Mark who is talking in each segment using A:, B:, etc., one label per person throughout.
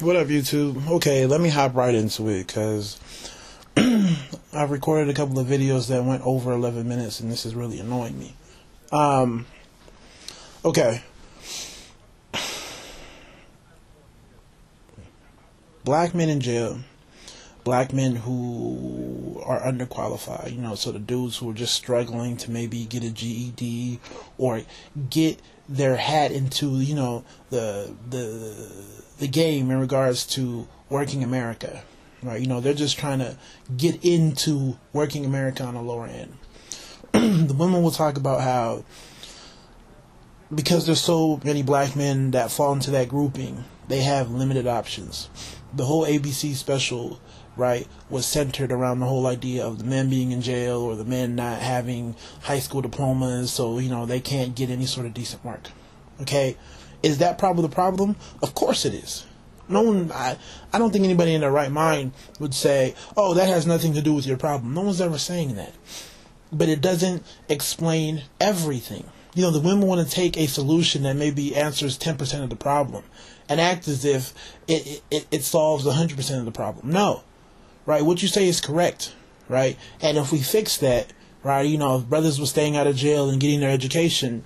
A: What up, YouTube? Okay, let me hop right into it because I've recorded a couple of videos that went over 11 minutes and this is really annoying me. Okay. Black men in jail. Black men who are underqualified, so the dudes who are just struggling to maybe get a GED or get their hat into, the game in regards to working America, right? They're just trying to get into working America on the lower end. The women will talk about how because there's so many black men that fall into that grouping, they have limited options. The whole ABC special, right, was centered around the whole idea of the men being in jail or the men not having high school diplomas, so, they can't get any sort of decent work. Okay? Is that probably the problem? Of course it is. No one, I don't think anybody in their right mind would say, oh, that has nothing to do with your problem. No one's ever saying that. But it doesn't explain everything. The women want to take a solution that maybe answers 10% of the problem and act as if it solves 100% of the problem. No. Right? What you say is correct. Right? And if we fix that, right, if brothers were staying out of jail and getting their education,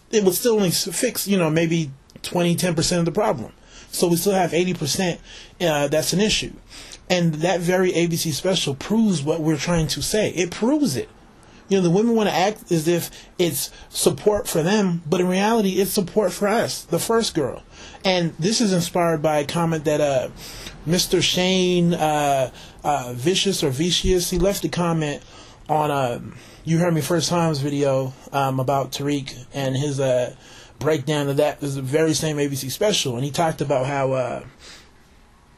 A: it would still only fix, maybe 10% of the problem. So we still have 80% that's an issue. And that very ABC special proves what we're trying to say. It proves it. The women want to act as if it's support for them, but in reality, it's support for us, the first girl. And this is inspired by a comment that Mr. Shane Vicious, he left a comment on You Heard Me First Time's video about Tariq and his breakdown of that. Is the very same ABC special, and he talked about how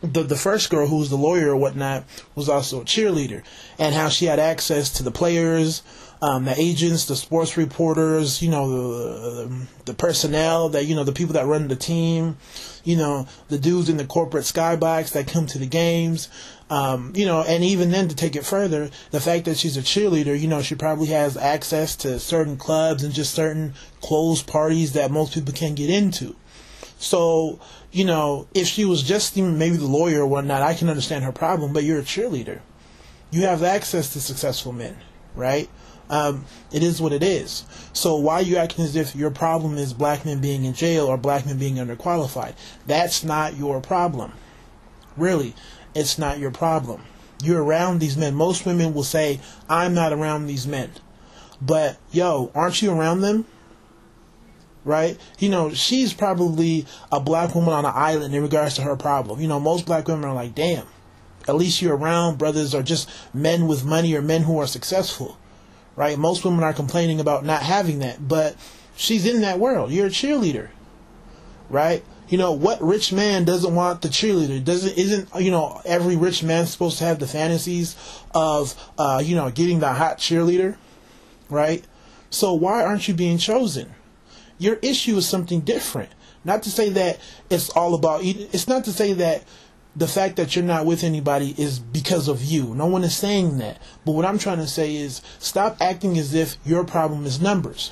A: the first girl, who was the lawyer or whatnot, was also a cheerleader, and how she had access to the players, the agents, the sports reporters, the personnel, that the people that run the team, the dudes in the corporate skybox that come to the games, and even then, to take it further, the fact that she's a cheerleader, she probably has access to certain clubs and just certain closed parties that most people can't get into. So, if she was just maybe the lawyer or whatnot, I can understand her problem, but you're a cheerleader. You have access to successful men, right? It is what it is. So why are you acting as if your problem is black men being in jail or black men being underqualified? That's not your problem. Really, it's not your problem. You're around these men. Most women will say, I'm not around these men. But, aren't you around them? Right? She's probably a black woman on an island in regards to her problem. Most black women are like, damn, at least you're around brothers or just men with money or men who are successful. Right? Most women are complaining about not having that, but she's in that world. You're a cheerleader. Right? What rich man doesn't want the cheerleader? Isn't every rich man supposed to have the fantasies of getting the hot cheerleader? Right? So why aren't you being chosen? Your issue is something different. Not to say that it's all about, it's not to say that the fact that you're not with anybody is because of you. No one is saying that. But what I'm trying to say is stop acting as if your problem is numbers.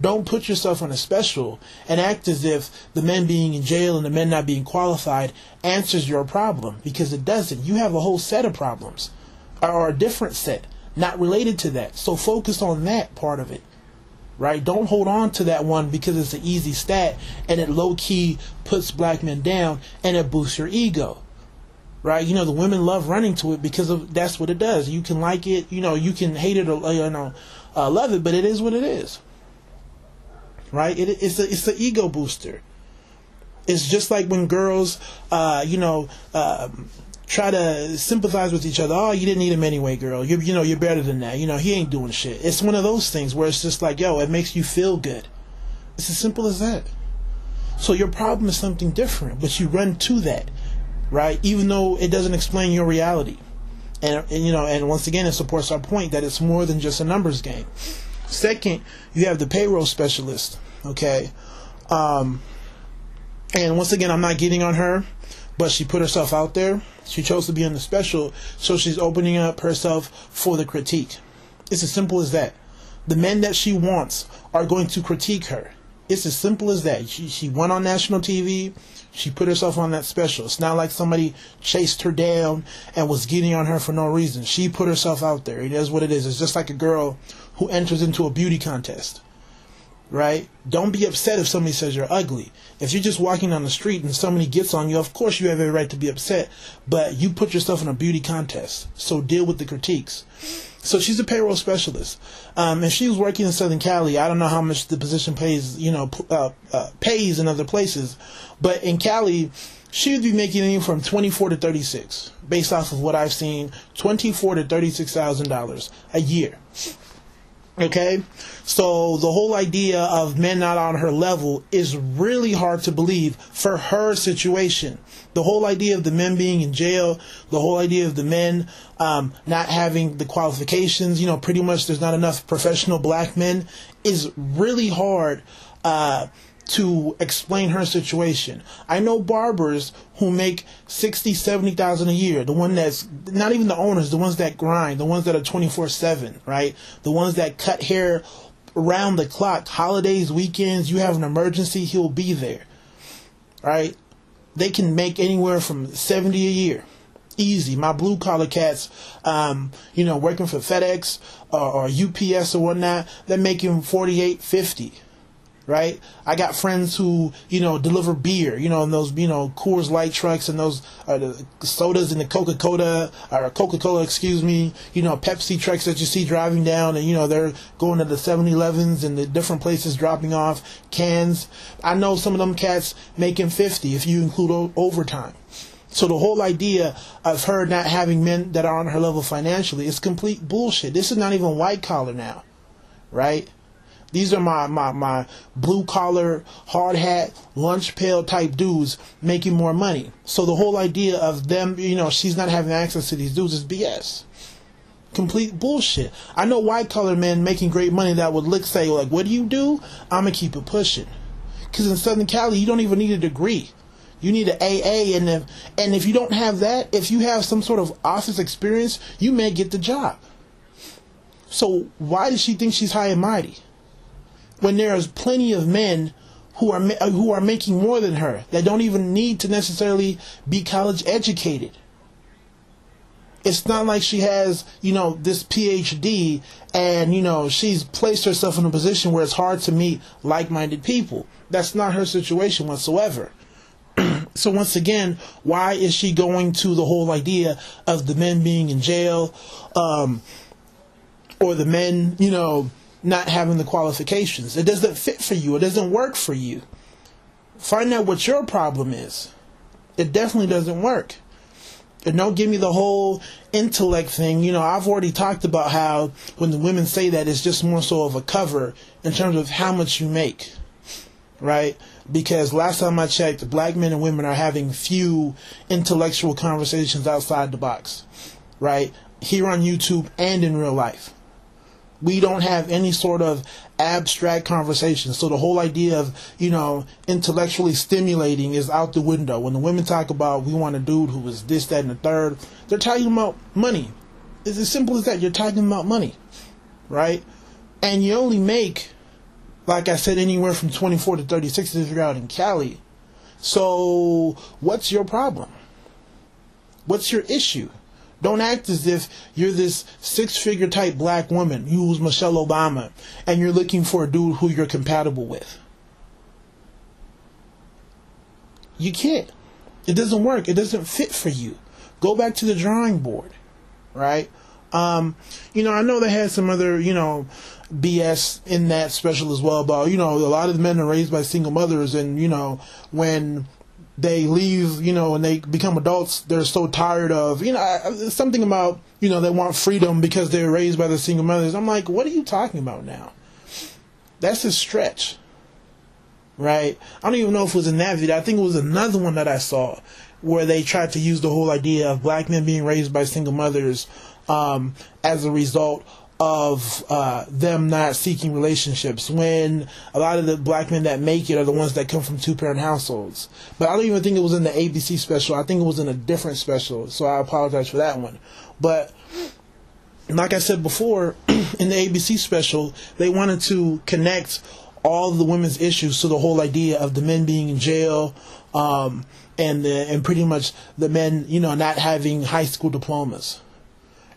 A: Don't put yourself on a special and act as if the men being in jail and the men not being qualified answers your problem, because it doesn't. You have a whole set of problems, or a different set, not related to that. So focus on that part of it. Right? Don't hold on to that one because it's an easy stat and it low-key puts black men down and it boosts your ego. Right? The women love running to it because that's what it does. You can like it, you can hate it or love it, but it is what it is. Right? It's an ego booster. It's just like when girls, try to sympathize with each other. Oh, you didn't need him anyway, girl. You're better than that. He ain't doing shit. It's one of those things where it's just like, it makes you feel good. It's as simple as that. So your problem is something different, but you run to that, right? Even though it doesn't explain your reality. And once again, it supports our point that it's more than just a numbers game. Second, you have the payroll specialist, okay? And once again, I'm not getting on her, but she put herself out there. She chose to be on the special, so she's opening up herself for the critique. It's as simple as that. The men that she wants are going to critique her. It's as simple as that. She went on national TV. She put herself on that special. It's not like somebody chased her down and was getting on her for no reason. She put herself out there. It is what it is. It's just like a girl who enters into a beauty contest, right? Don't be upset if somebody says you're ugly. If you're just walking down the street and somebody gets on you, of course you have every right to be upset. But you put yourself in a beauty contest, so deal with the critiques. So she's a payroll specialist. If she was working in Southern Cali, I don't know how much the position pays, pays in other places. But in Cali, she would be making anywhere from $24 to $36, based off of what I've seen, $24,000 to $36,000 a year. Okay, so the whole idea of men not on her level is really hard to believe for her situation. The whole idea of the men being in jail, the whole idea of the men not having the qualifications, pretty much there's not enough professional black men, is really hard to explain her situation. I know barbers who make $60,000, $70,000 a year. The one that's not even the owners, the ones that grind, the ones that are 24/7, right? The ones that cut hair around the clock, holidays, weekends. You have an emergency, he'll be there, right? They can make anywhere from $70 a year. Easy. My blue collar cats, working for FedEx or UPS or whatnot, they're making $48, $50. Right? I got friends who, deliver beer, in those, Coors Light trucks and those the sodas and the Coca-Cola, Pepsi trucks that you see driving down, and, they're going to the 7-Elevens and the different places dropping off cans. I know some of them cats making $50 if you include overtime. So the whole idea of her not having men that are on her level financially is complete bullshit. This is not even white collar now, right? These are my blue collar, hard hat, lunch pail type dudes making more money. So the whole idea of them, she's not having access to these dudes is BS. Complete bullshit. I know white collar men making great money that would say, like, what do you do? I'm going to keep it pushing. Because in Southern Cali, you don't even need a degree. You need an AA, and if you don't have that, if you have some sort of office experience, you may get the job. So why does she think she's high and mighty? When there is plenty of men who are making more than her, that don't even need to necessarily be college educated. It's not like she has, this PhD and, she's placed herself in a position where it's hard to meet like-minded people. That's not her situation whatsoever. So once again, why is she going to the whole idea of the men being in jail, or the men, not having the qualifications? It doesn't fit for you. It doesn't work for you. Find out what your problem is. It definitely doesn't work. And don't give me the whole intellect thing. I've already talked about how when the women say that, it's just more so of a cover in terms of how much you make, right? Because last time I checked, black men and women are having few intellectual conversations outside the box, right? Here on YouTube and in real life. We don't have any sort of abstract conversation. So the whole idea of, intellectually stimulating is out the window. When the women talk about, we want a dude who is this, that, and the third, they're talking about money. It's as simple as that. You're talking about money, right? And you only make, like I said, anywhere from 24 to 36 if you're out in Cali. So what's your problem? What's your issue? Don't act as if you're this six-figure type black woman, who's Michelle Obama, and you're looking for a dude who you're compatible with. You can't. It doesn't work. It doesn't fit for you. Go back to the drawing board, right? I know they had some other, BS in that special as well about, a lot of the men are raised by single mothers, and, when they leave, when they become adults, they're so tired of, something about, they want freedom because they're raised by the single mothers. I'm like, what are you talking about now? That's a stretch, right? I don't even know if it was in that video. I think it was another one that I saw where they tried to use the whole idea of black men being raised by single mothers as a result of them not seeking relationships, when a lot of the black men that make it are the ones that come from two-parent households. But I don't even think it was in the ABC special. I think it was in a different special, so I apologize for that one. But like I said before, in the ABC special, they wanted to connect all of the women's issues to the whole idea of the men being in jail, and pretty much the men, you know, not having high school diplomas.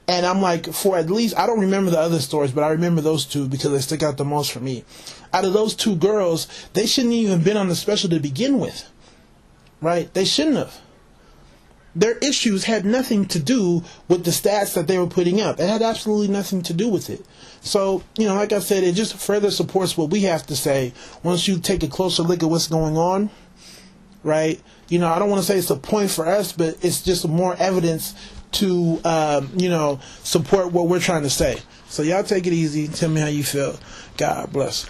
A: And I'm like, for at least, I don't remember the other stories, but I remember those two because they stick out the most for me. Out of those two girls, they shouldn't even been on the special to begin with, right? They shouldn't have. Their issues had nothing to do with the stats that they were putting up. It had absolutely nothing to do with it. So, you know, like I said, it just further supports what we have to say once you take a closer look at what's going on, right? You know, I don't want to say it's a point for us, but it's just more evidence to, you know, support what we're trying to say. So y'all take it easy. Tell me how you feel. God bless.